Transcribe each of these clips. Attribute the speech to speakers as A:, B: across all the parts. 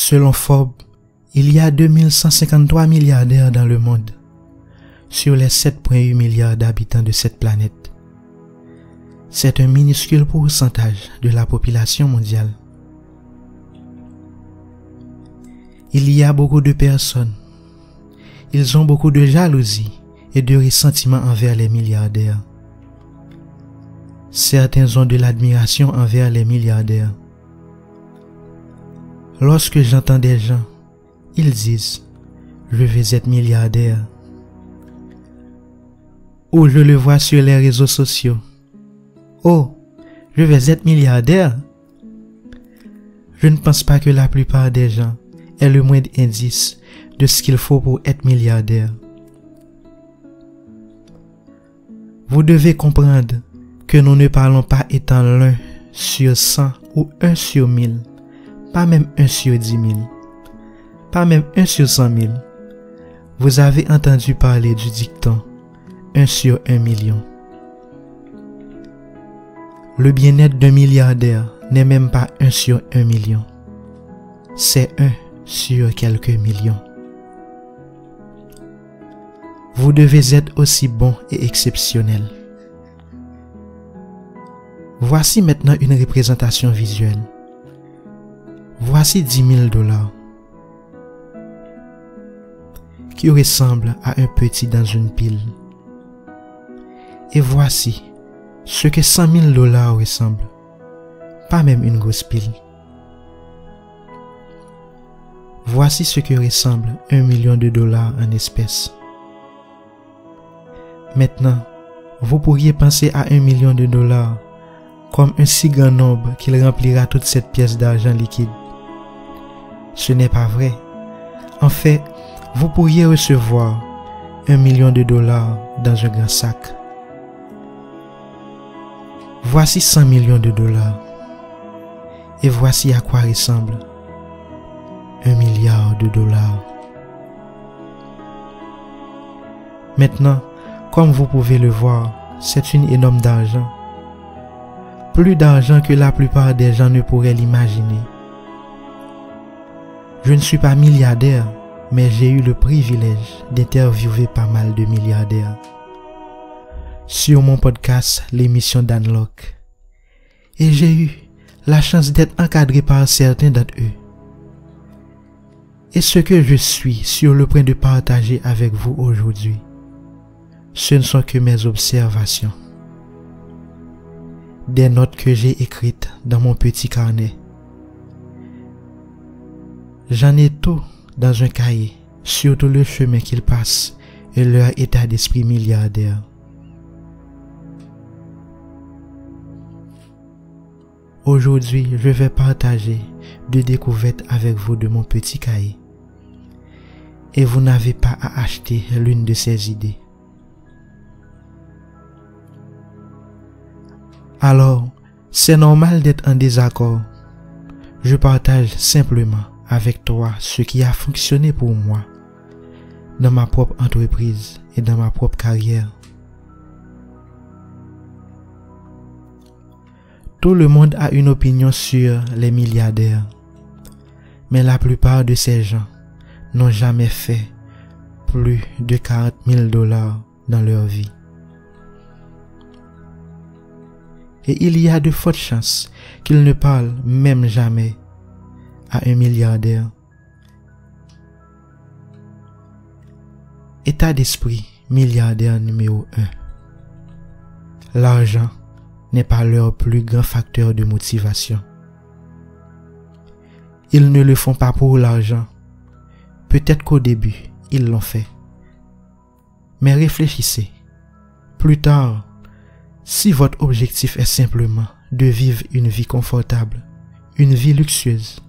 A: Selon Forbes, il y a 2153 milliardaires dans le monde, sur les 7,8 milliards d'habitants de cette planète. C'est un minuscule pourcentage de la population mondiale. Il y a beaucoup de personnes. Ils ont beaucoup de jalousie et de ressentiment envers les milliardaires. Certains ont de l'admiration envers les milliardaires. Lorsque j'entends des gens, ils disent « Je veux être milliardaire » ou je le vois sur les réseaux sociaux. « Oh, je veux être milliardaire » Je ne pense pas que la plupart des gens aient le moindre indice de ce qu'il faut pour être milliardaire. Vous devez comprendre que nous ne parlons pas étant l'un sur 100 ou 1 sur 1000, pas même 1 sur 10 000, pas même 1 sur 100 000. Vous avez entendu parler du dicton 1 sur 1 million. Le bien-être d'un milliardaire n'est même pas 1 sur 1 million. C'est 1 sur quelques millions. Vous devez être aussi bon et exceptionnel. Voici maintenant une représentation visuelle. Voici 10 000 $ qui ressemble à un petit dans une pile. Et voici ce que 100 000 $ ressemble, pas même une grosse pile. Voici ce que ressemble 1 million de dollars en espèces. Maintenant, vous pourriez penser à 1 million de dollars comme un si grand nombre qu'il remplira toute cette pièce d'argent liquide. Ce n'est pas vrai. En fait, vous pourriez recevoir 1 million de dollars dans un grand sac. Voici 100 millions de dollars. Et voici à quoi ressemble 1 milliard de dollars. Maintenant, comme vous pouvez le voir, c'est une énorme d'argent. Plus d'argent que la plupart des gens ne pourraient l'imaginer. Je ne suis pas milliardaire, mais j'ai eu le privilège d'interviewer pas mal de milliardaires sur mon podcast, l'émission d'Unlock. Et j'ai eu la chance d'être encadré par certains d'entre eux. Et ce que je suis sur le point de partager avec vous aujourd'hui, ce ne sont que mes observations. Des notes que j'ai écrites dans mon petit carnet. J'en ai tout dans un cahier, surtout le chemin qu'ils passent et leur état d'esprit milliardaire. Aujourd'hui, je vais partager 2 découvertes avec vous de mon petit cahier. Et vous n'avez pas à acheter l'une de ces idées. Alors, c'est normal d'être en désaccord. Je partage simplement avec toi ce qui a fonctionné pour moi dans ma propre entreprise et dans ma propre carrière. Tout le monde a une opinion sur les milliardaires, mais la plupart de ces gens n'ont jamais fait plus de 40 000 $ dans leur vie. Et il y a de fortes chances qu'ils ne parlent même jamais à un milliardaire. État d'esprit milliardaire numéro 1. L'argent n'est pas leur plus grand facteur de motivation. Ils ne le font pas pour l'argent. Peut-être qu'au début, ils l'ont fait. Mais réfléchissez. Plus tard, si votre objectif est simplement de vivre une vie confortable, une vie luxueuse,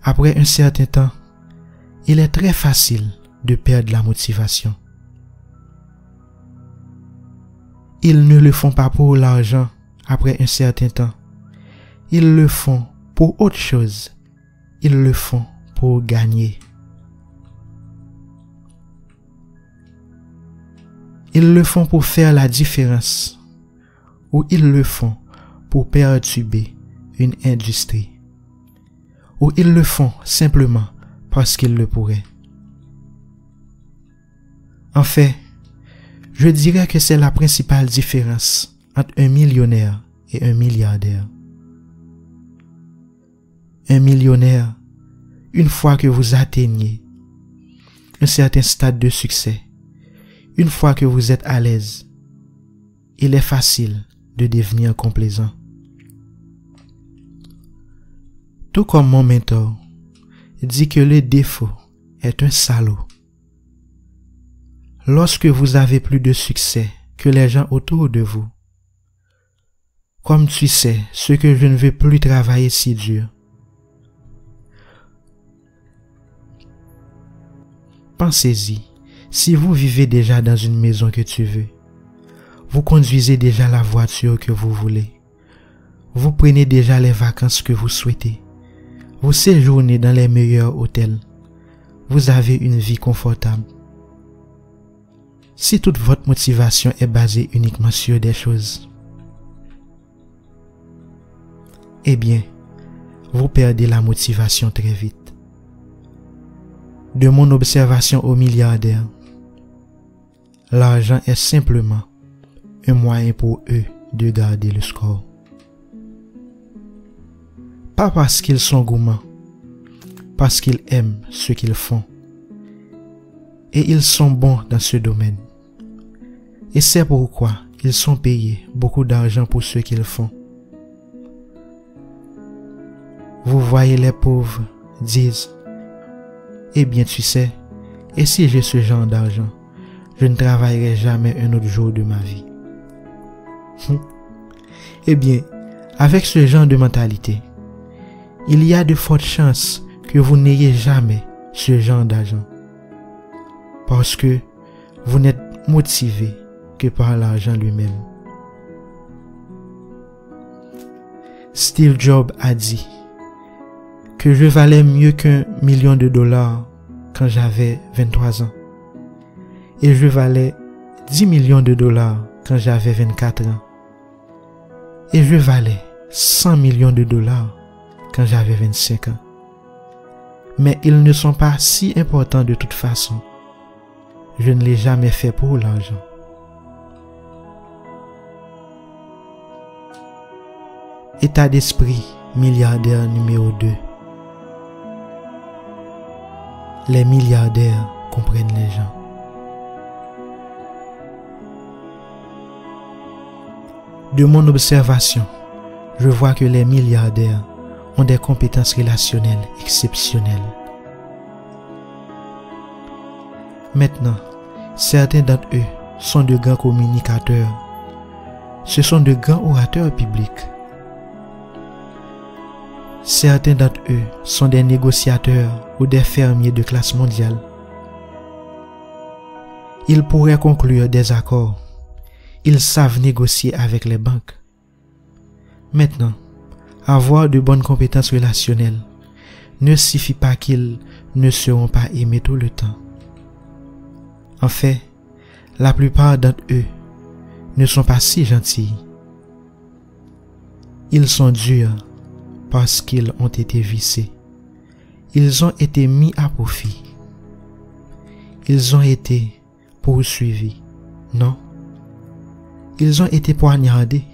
A: après un certain temps, il est très facile de perdre la motivation. Ils ne le font pas pour l'argent après un certain temps. Ils le font pour autre chose. Ils le font pour gagner. Ils le font pour faire la différence. Ou ils le font pour perturber une industrie. ou ils le font simplement parce qu'ils le pourraient. En fait, je dirais que c'est la principale différence entre un millionnaire et un milliardaire. Un millionnaire, une fois que vous atteignez un certain stade de succès, une fois que vous êtes à l'aise, il est facile de devenir complaisant. Tout comme mon mentor dit que le défaut est un salaud. Lorsque vous avez plus de succès que les gens autour de vous, comme tu sais ce que je ne veux plus travailler si dur, pensez-y, si vous vivez déjà dans une maison que tu veux, vous conduisez déjà la voiture que vous voulez, vous prenez déjà les vacances que vous souhaitez, vous séjournez dans les meilleurs hôtels, vous avez une vie confortable. Si toute votre motivation est basée uniquement sur des choses, eh bien, vous perdez la motivation très vite. De mon observation aux milliardaires, l'argent est simplement un moyen pour eux de garder le score. Pas parce qu'ils sont gourmands, parce qu'ils aiment ce qu'ils font. Et ils sont bons dans ce domaine. Et c'est pourquoi ils sont payés beaucoup d'argent pour ce qu'ils font. Vous voyez, les pauvres disent, eh bien tu sais, et si j'ai ce genre d'argent, je ne travaillerai jamais un autre jour de ma vie. Eh bien, avec ce genre de mentalité, il y a de fortes chances que vous n'ayez jamais ce genre d'argent. Parce que vous n'êtes motivé que par l'argent lui-même. Steve Jobs a dit que je valais mieux qu'1 million de dollars quand j'avais 23 ans. Et je valais 10 millions de dollars quand j'avais 24 ans. Et je valais 100 millions de dollars quand j'avais 25 ans. Mais ils ne sont pas si importants de toute façon. Je ne l'ai jamais fait pour l'argent. État d'esprit milliardaire numéro 2. Les milliardaires comprennent les gens. De mon observation, je vois que les milliardaires ont des compétences relationnelles exceptionnelles. Maintenant, certains d'entre eux sont de grands communicateurs. Ce sont de grands orateurs publics. Certains d'entre eux sont des négociateurs ou des fermiers de classe mondiale. Ils pourraient conclure des accords. Ils savent négocier avec les banques. Maintenant, avoir de bonnes compétences relationnelles ne signifie pas qu'ils ne seront pas aimés tout le temps. En fait, la plupart d'entre eux ne sont pas si gentils. Ils sont durs parce qu'ils ont été viciés. Ils ont été mis à profit. Ils ont été poursuivis. Non. Ils ont été poignardés.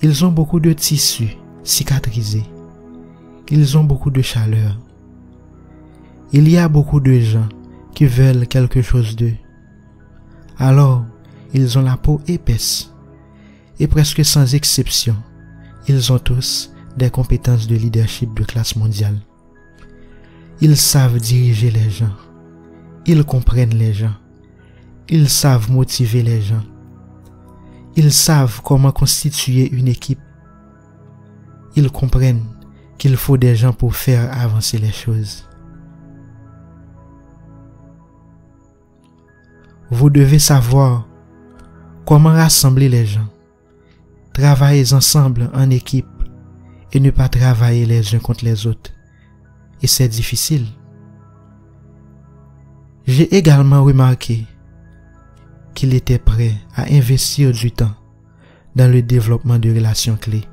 A: Ils ont beaucoup de tissus cicatrisés. Ils ont beaucoup de chaleur. Il y a beaucoup de gens qui veulent quelque chose d'eux. Alors, ils ont la peau épaisse. Et presque sans exception, ils ont tous des compétences de leadership de classe mondiale. Ils savent diriger les gens. Ils comprennent les gens. Ils savent motiver les gens. Ils savent comment constituer une équipe. Ils comprennent qu'il faut des gens pour faire avancer les choses. Vous devez savoir comment rassembler les gens. Travaillez ensemble en équipe et ne pas travailler les uns contre les autres. Et c'est difficile. J'ai également remarqué qu'il était prêt à investir du temps dans le développement de relations clés.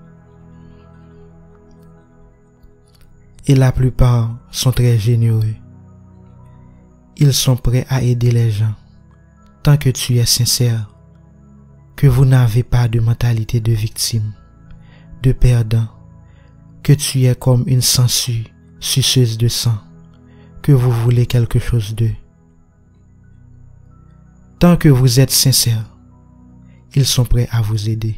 A: et la plupart sont très généreux. Ils sont prêts à aider les gens tant que tu es sincère, que vous n'avez pas de mentalité de victime, de perdant, que tu es comme une sangsue suceuse de sang, que vous voulez quelque chose d'eux. Tant que vous êtes sincère, ils sont prêts à vous aider.